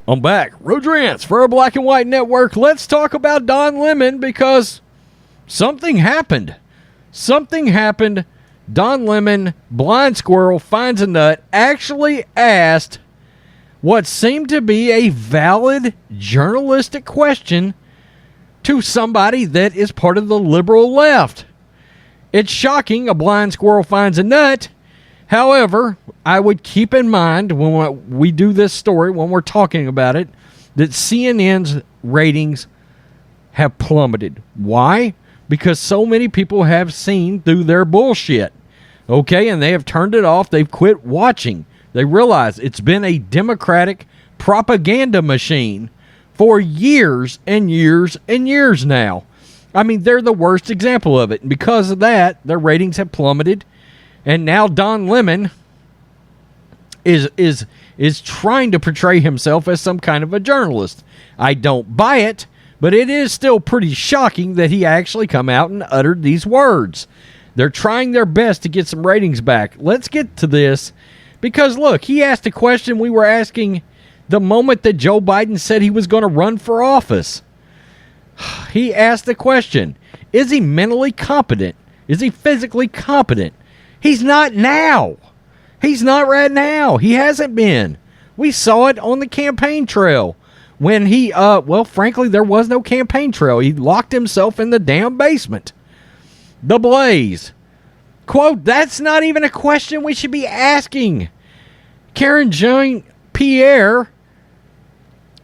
I'm back. Rodrance for our Black and White Network. Let's talk about Don Lemon because something happened. Something happened. Don Lemon, blind squirrel, finds a nut, actually asked what seemed to be a valid journalistic question to somebody that is part of the liberal left. It's shocking a blind squirrel finds a nut. However, I would keep in mind when we do this story, when we're talking about it, that CNN's ratings have plummeted. Why? Because so many people have seen through their bullshit. Okay, and they have turned it off. They've quit watching. They realize it's been a Democratic propaganda machine for years and years and years now. I mean, they're the worst example of it. And because of that, their ratings have plummeted. And now Don Lemon is trying to portray himself as some kind of a journalist. I don't buy it, but it is still pretty shocking that he actually come out and uttered these words. They're trying their best to get some ratings back. Let's get to this because, look, he asked a question we were asking the moment that Joe Biden said he was going to run for office. He asked the question, is he mentally competent? Is he physically competent? He's not now. He's not right now. He hasn't been. We saw it on the campaign trail when he, frankly, there was no campaign trail. He locked himself in the damn basement. The Blaze. Quote, that's not even a question we should be asking. Karine Jean-Pierre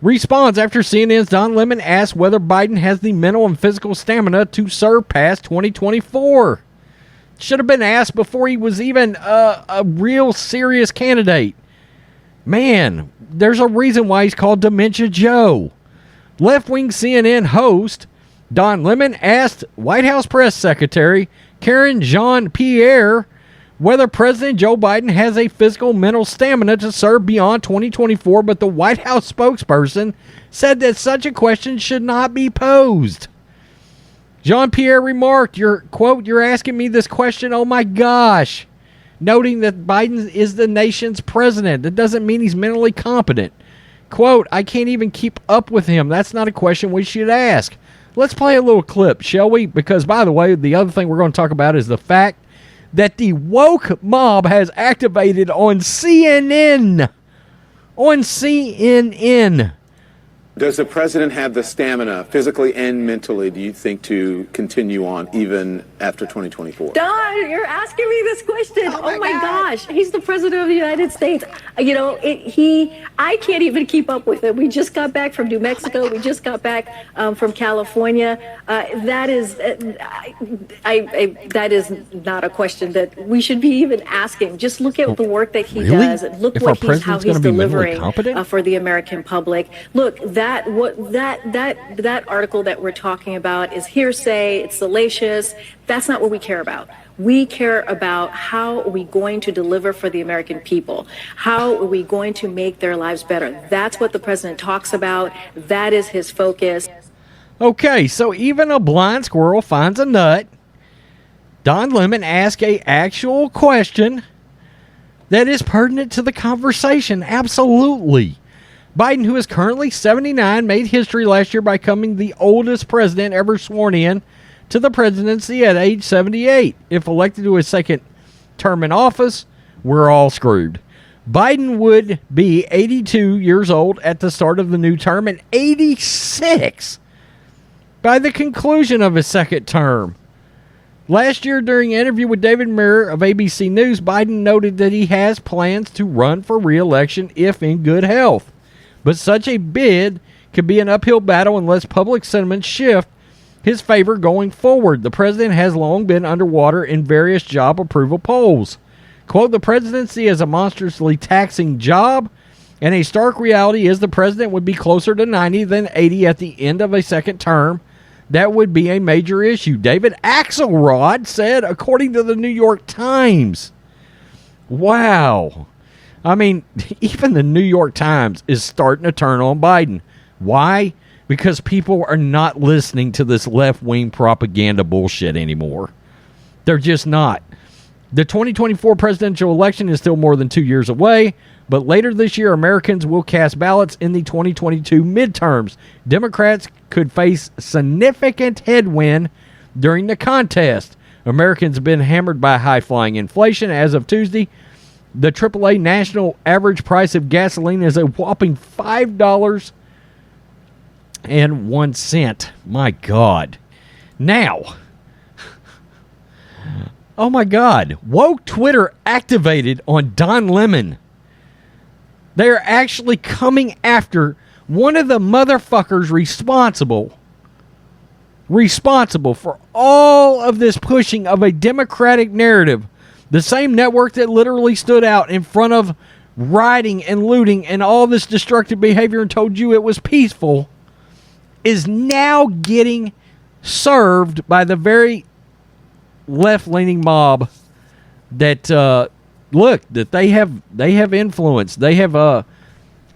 responds after CNN's Don Lemon asks whether Biden has the mental and physical stamina to serve past 2024. Should have been asked before he was even a real serious candidate. Man, there's a reason why he's called Dementia Joe. Left-wing CNN host Don Lemon asked White House Press Secretary Karine Jean-Pierre whether President Joe Biden has a physical mental stamina to serve beyond 2024, but the White House spokesperson said that such a question should not be posed. Jean-Pierre remarked, you're asking me this question, oh my gosh. Noting that Biden is the nation's president. That doesn't mean he's mentally competent. Quote, I can't even keep up with him. That's not a question we should ask. Let's play a little clip, shall we? Because, by the way, the other thing we're going to talk about is the fact that the woke mob has activated on CNN. On CNN. Does the president have the stamina, physically and mentally, do you think, to continue on even after 2024? Don, you're asking me this question. Oh my gosh. He's the president of the United States. You know, I can't even keep up with it. We just got back from New Mexico. We just got back from California. That is not a question that we should be even asking. Just look at the work that he does. Look how he's delivering for the American public. Look, that article that we're talking about is hearsay. It's salacious. That's not what we care about. We care about how are we going to deliver for the American people? How are we going to make their lives better? That's what the president talks about. That is his focus. Okay, so even a blind squirrel finds a nut. Don Lemon asked an actual question that is pertinent to the conversation. Absolutely. Biden, who is currently 79, made history last year by becoming the oldest president ever sworn in to the presidency at age 78. If elected to his second term in office, we're all screwed. Biden would be 82 years old at the start of the new term and 86 by the conclusion of his second term. Last year, during an interview with David Muir of ABC News, Biden noted that he has plans to run for re-election if in good health. But such a bid could be an uphill battle unless public sentiment shift his favor going forward. The president has long been underwater in various job approval polls. Quote, the presidency is a monstrously taxing job, and a stark reality is the president would be closer to 90 than 80 at the end of a second term. That would be a major issue. David Axelrod said, according to the New York Times. Wow. I mean, even the New York Times is starting to turn on Biden. Why? Because people are not listening to this left-wing propaganda bullshit anymore. They're just not. The 2024 presidential election is still more than 2 years away, but later this year, Americans will cast ballots in the 2022 midterms. Democrats could face significant headwind during the contest. Americans have been hammered by high-flying inflation. As of Tuesday, the AAA national average price of gasoline is a whopping $5.01. My God. Now, oh my God, woke Twitter activated on Don Lemon. They are actually coming after one of the motherfuckers responsible for all of this pushing of a Democratic narrative. The same network that literally stood out in front of rioting and looting and all this destructive behavior and told you it was peaceful is now getting served by the very left-leaning mob that that they have influence, they have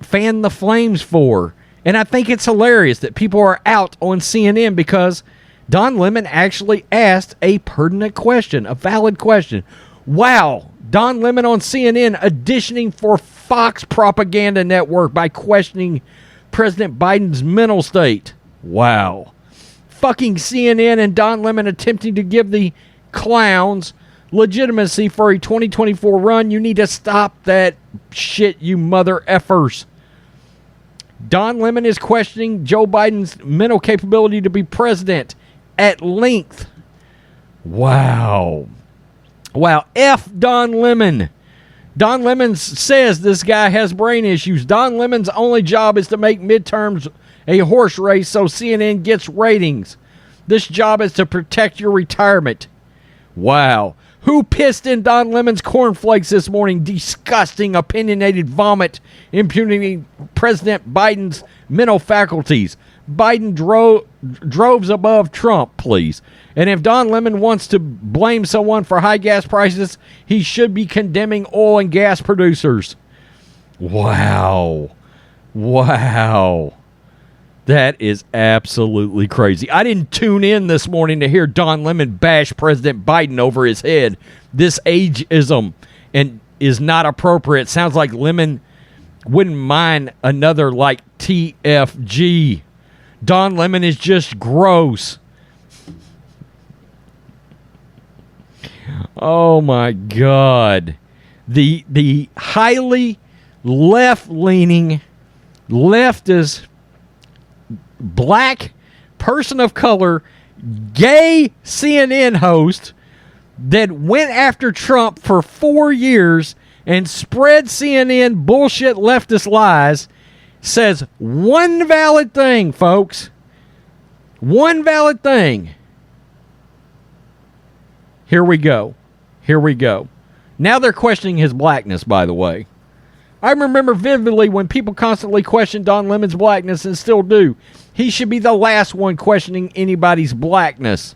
fanned the flames for. And I think it's hilarious that people are out on CNN because Don Lemon actually asked a pertinent question, a valid question. Wow, Don Lemon on CNN auditioning for Fox propaganda network by questioning President Biden's mental state. Wow. Fucking CNN and Don Lemon attempting to give the clowns legitimacy for a 2024 run. You need to stop that shit, you mother effers. Don Lemon is questioning Joe Biden's mental capability to be president at length. Wow. Wow. F Don Lemon. Don Lemon says this guy has brain issues. Don Lemon's only job is to make midterms a horse race so CNN gets ratings. This job is to protect your retirement. Wow. Who pissed in Don Lemon's cornflakes this morning? Disgusting, opinionated vomit impugning President Biden's mental faculties. Biden droves above Trump, please. And if Don Lemon wants to blame someone for high gas prices, he should be condemning oil and gas producers. Wow. Wow. That is absolutely crazy. I didn't tune in this morning to hear Don Lemon bash President Biden over his head. This ageism and is not appropriate. Sounds like Lemon wouldn't mind another like TFG. Don Lemon is just gross. Oh my God. The highly left-leaning, leftist, black person of color, gay CNN host that went after Trump for 4 years and spread CNN bullshit leftist lies says one valid thing, folks. One valid thing. Here we go. Here we go. Now they're questioning his blackness, by the way. I remember vividly when people constantly questioned Don Lemon's blackness and still do. He should be the last one questioning anybody's blackness.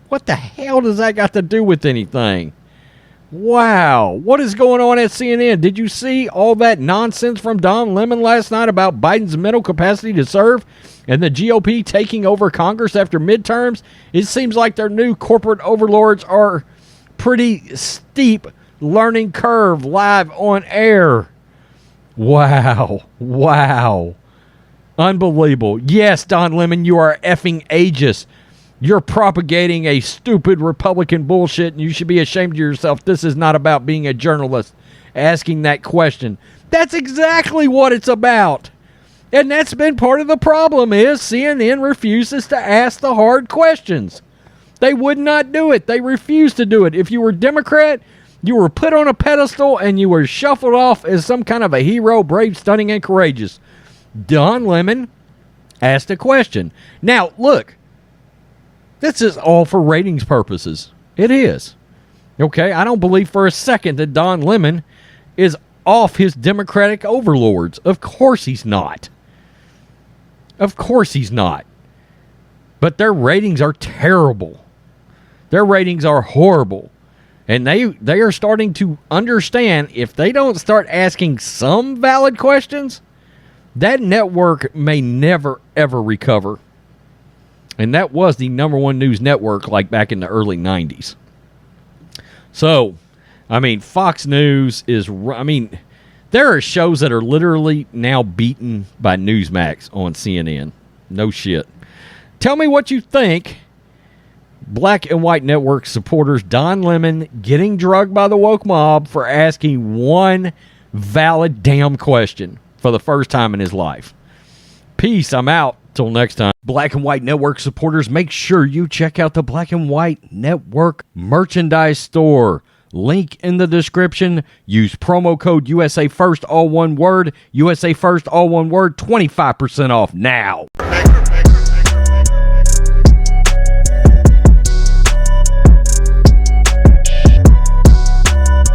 What the hell does that got to do with anything? Wow. What is going on at CNN? Did you see all that nonsense from Don Lemon last night about Biden's mental capacity to serve and the GOP taking over Congress after midterms? It seems like their new corporate overlords are pretty steep learning curve live on air. Wow. Wow. Unbelievable. Yes, Don Lemon, you are effing ageist. You're propagating a stupid Republican bullshit, and you should be ashamed of yourself. This is not about being a journalist asking that question. That's exactly what it's about. And that's been part of the problem is CNN refuses to ask the hard questions. They would not do it. They refused to do it. If you were Democrat, you were put on a pedestal and you were shuffled off as some kind of a hero, brave, stunning, and courageous. Don Lemon asked a question. Now, look, this is all for ratings purposes. It is. Okay, I don't believe for a second that Don Lemon is off his Democratic overlords. Of course he's not. Of course he's not. But their ratings are terrible. Their ratings are horrible. And they are starting to understand if they don't start asking some valid questions, that network may never, ever recover. And that was the number one news network like back in the early 90s. So, I mean, Fox News is, I mean, there are shows that are literally now beaten by Newsmax on CNN. No shit. Tell me what you think. Black and White Network supporters Don Lemon getting drugged by the woke mob for asking one valid damn question for the first time in his life. Peace. I'm out. Till next time. Black and White Network supporters, make sure you check out the Black and White Network merchandise store. Link in the description. Use promo code USA First, all one word. USA First, all one word. 25% off now.